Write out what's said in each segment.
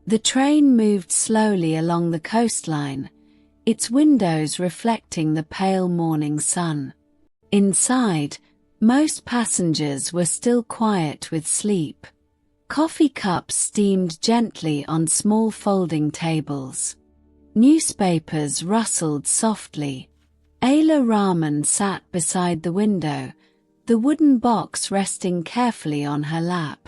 The train moved slowly along the coastline, its windows reflecting the pale morning sun. Inside, most passengers were still quiet with sleep. Coffee cups steamed gently on small folding tables. Newspapers rustled softly. Ayla Rahman sat beside the window, the wooden box resting carefully on her lap.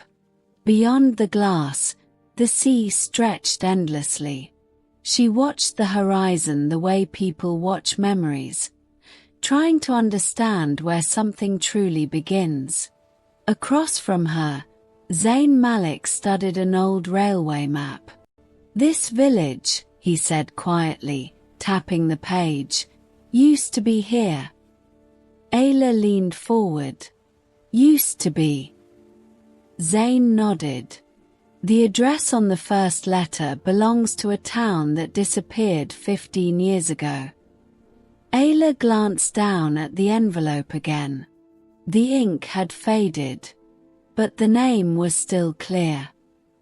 Beyond the glass, the sea stretched endlessly. She watched the horizon the way people watch memories, trying to understand where something truly begins. Across from her, Zayn Malik studied an old railway map. "This village," he said quietly, tapping the page, "used to be here." Ayla leaned forward. "Used to be." Zayn nodded. "The address on the first letter belongs to a town that disappeared 15 years ago." Ayla glanced down at the envelope again. The ink had faded, but the name was still clear.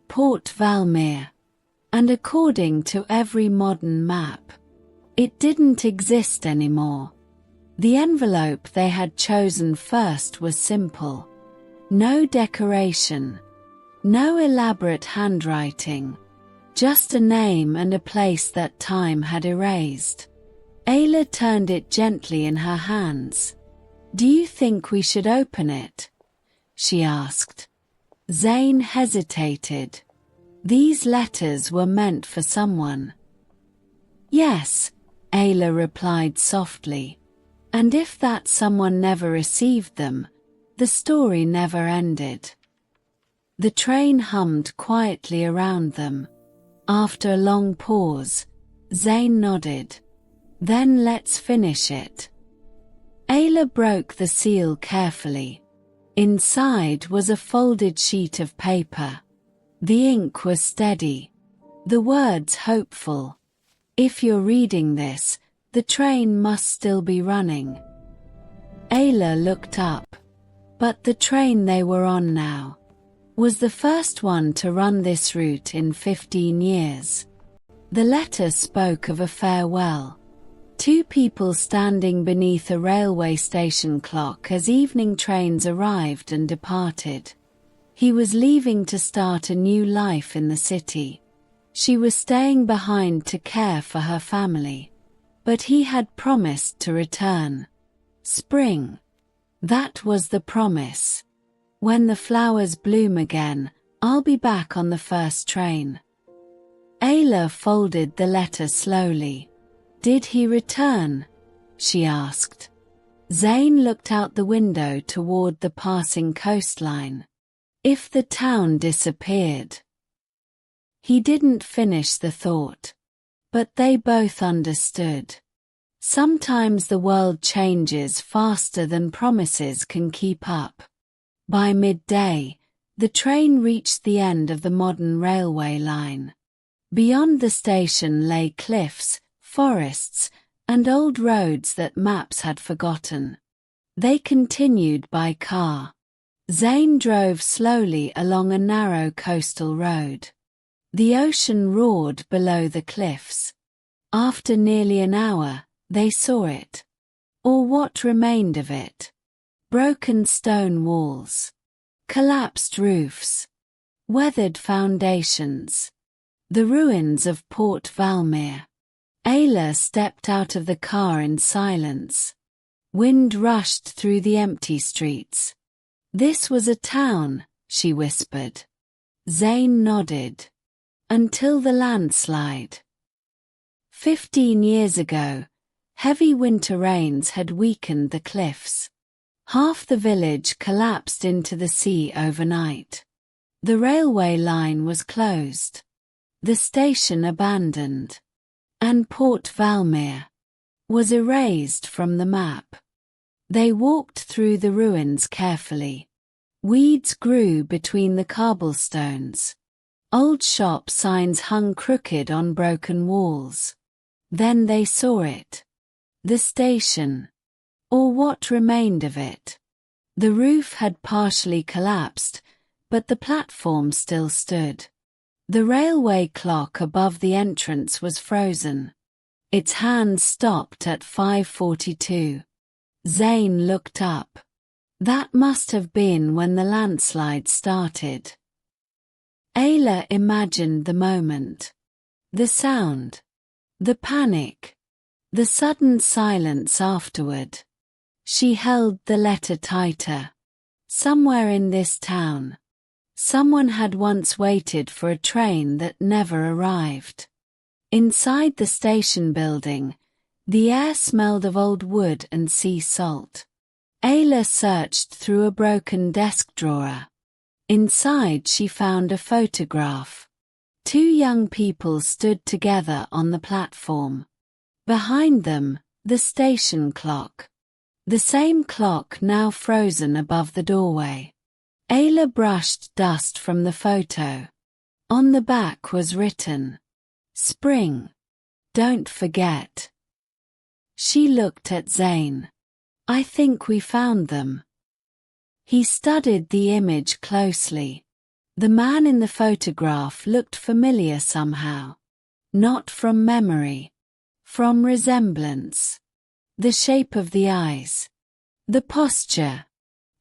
Port Valmere. And according to every modern map, it didn't exist anymore. The envelope they had chosen first was simple. No decoration. No elaborate handwriting, just a name and a place that time had erased. Ayla turned it gently in her hands. "Do you think we should open it?" she asked. Zayn hesitated. These letters were meant for someone. "Yes," Ayla replied softly. "And if that someone never received them, the story never ended." The train hummed quietly around them. After a long pause, Zayn nodded. "Then let's finish it." Ayla broke the seal carefully. Inside was a folded sheet of paper. The ink was steady. The words hopeful. "If you're reading this, the train must still be running." Ayla looked up. But the train they were on now was the first one to run this route in 15 years. The letter spoke of a farewell. Two people standing beneath a railway station clock as evening trains arrived and departed. He was leaving to start a new life in the city. She was staying behind to care for her family. But he had promised to return. Spring. That was the promise. "When the flowers bloom again, I'll be back on the first train." Ayla folded the letter slowly. "Did he return?" she asked. Zayn looked out the window toward the passing coastline. "If the town disappeared." He didn't finish the thought. But they both understood. Sometimes the world changes faster than promises can keep up. By midday, the train reached the end of the modern railway line. Beyond the station lay cliffs, forests, and old roads that maps had forgotten. They continued by car. Zayn drove slowly along a narrow coastal road. The ocean roared below the cliffs. After nearly an hour, they saw it. Or what remained of it. Broken stone walls. Collapsed roofs. Weathered foundations. The ruins of Port Valmere. Ayla stepped out of the car in silence. Wind rushed through the empty streets. "This was a town," she whispered. Zayn nodded. "Until the landslide." 15 years ago, heavy winter rains had weakened the cliffs. Half the village collapsed into the sea overnight. The railway line was closed. The station abandoned. And Port Valmere was erased from the map. They walked through the ruins carefully. Weeds grew between the cobblestones. Old shop signs hung crooked on broken walls. Then they saw it. The station. Or what remained of it. The roof had partially collapsed, but the platform still stood. The railway clock above the entrance was frozen. Its hands stopped at 5:42. Zayn looked up. That must have been when the landslide started. Ayla imagined the moment. The sound. The panic. The sudden silence afterward. She held the letter tighter. Somewhere in this town, someone had once waited for a train that never arrived. Inside the station building, the air smelled of old wood and sea salt. Ayla searched through a broken desk drawer. Inside she found a photograph. Two young people stood together on the platform. Behind them, the station clock. The same clock now frozen above the doorway. Ayla brushed dust from the photo. On the back was written, "Spring. Don't forget." She looked at Zayn. "I think we found them." He studied the image closely. The man in the photograph looked familiar somehow. Not from memory. From resemblance. The shape of the eyes. The posture.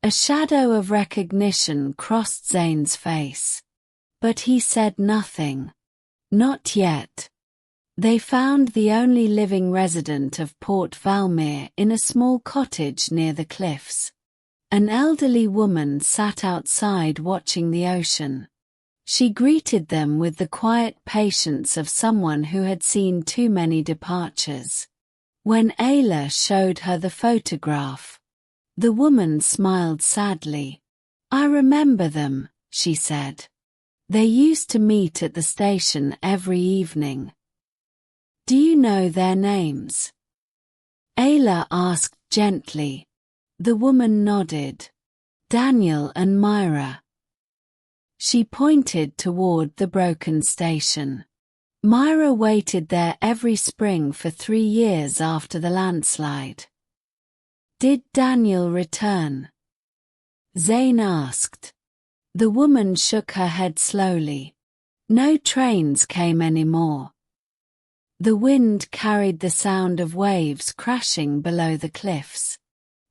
A shadow of recognition crossed Zayn's face. But he said nothing. Not yet. They found the only living resident of Port Valmere in a small cottage near the cliffs. An elderly woman sat outside watching the ocean. She greeted them with the quiet patience of someone who had seen too many departures. When Ayla showed her the photograph, the woman smiled sadly. "I remember them," she said. "They used to meet at the station every evening." "Do you know their names?" Ayla asked gently. The woman nodded. "Daniel and Myra." She pointed toward the broken station. Myra waited there every spring for 3 years after the landslide. "Did Daniel return?" Zayn asked. The woman shook her head slowly. No trains came anymore. The wind carried the sound of waves crashing below the cliffs.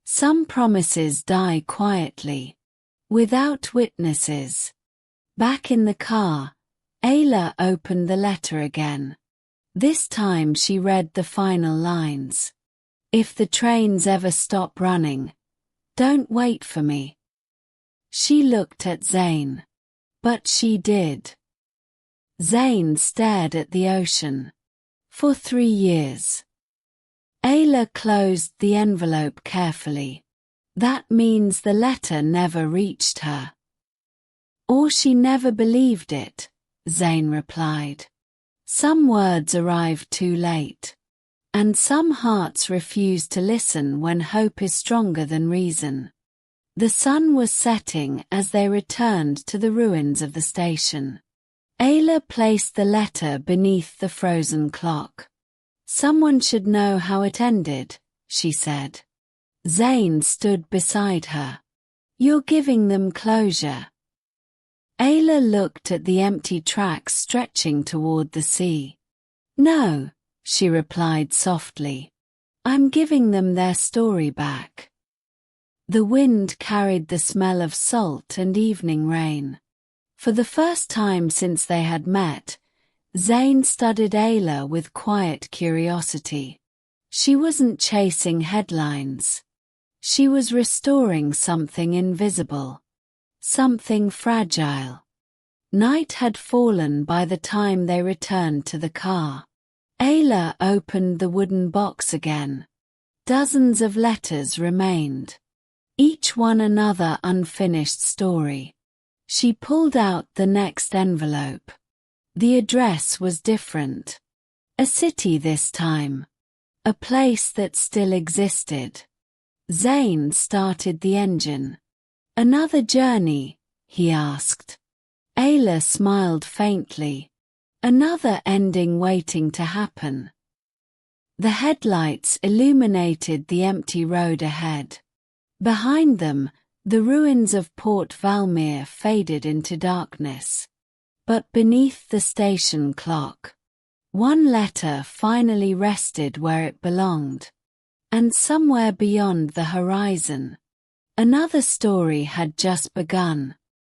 Some promises die quietly, without witnesses. Back in the car, Ayla opened the letter again. This time she read the final lines. "If the trains ever stop running, don't wait for me." She looked at Zayn. But she did. Zayn stared at the ocean. For 3 years. Ayla closed the envelope carefully. "That means the letter never reached her." "Or she never believed it," Zayn replied. "Some words arrive too late. And some hearts refuse to listen when hope is stronger than reason." The sun was setting as they returned to the ruins of the station. Ayla placed the letter beneath the frozen clock. "Someone should know how it ended," she said. Zayn stood beside her. "You're giving them closure." Ayla looked at the empty tracks stretching toward the sea. "No," she replied softly. "I'm giving them their story back." The wind carried the smell of salt and evening rain. For the first time since they had met, Zayn studied Ayla with quiet curiosity. She wasn't chasing headlines. She was restoring something invisible. Something fragile. Night had fallen by the time they returned to the car. Ayla opened the wooden box again. Dozens of letters remained. Each one another unfinished story. She pulled out the next envelope. The address was different. A city this time. A place that still existed. Zayn started the engine. "Another journey?" he asked. Ayla smiled faintly. "Another ending waiting to happen." The headlights illuminated the empty road ahead. Behind them, the ruins of Port Valmere faded into darkness. But beneath the station clock, one letter finally rested where it belonged. And somewhere beyond the horizon, another story had just begun.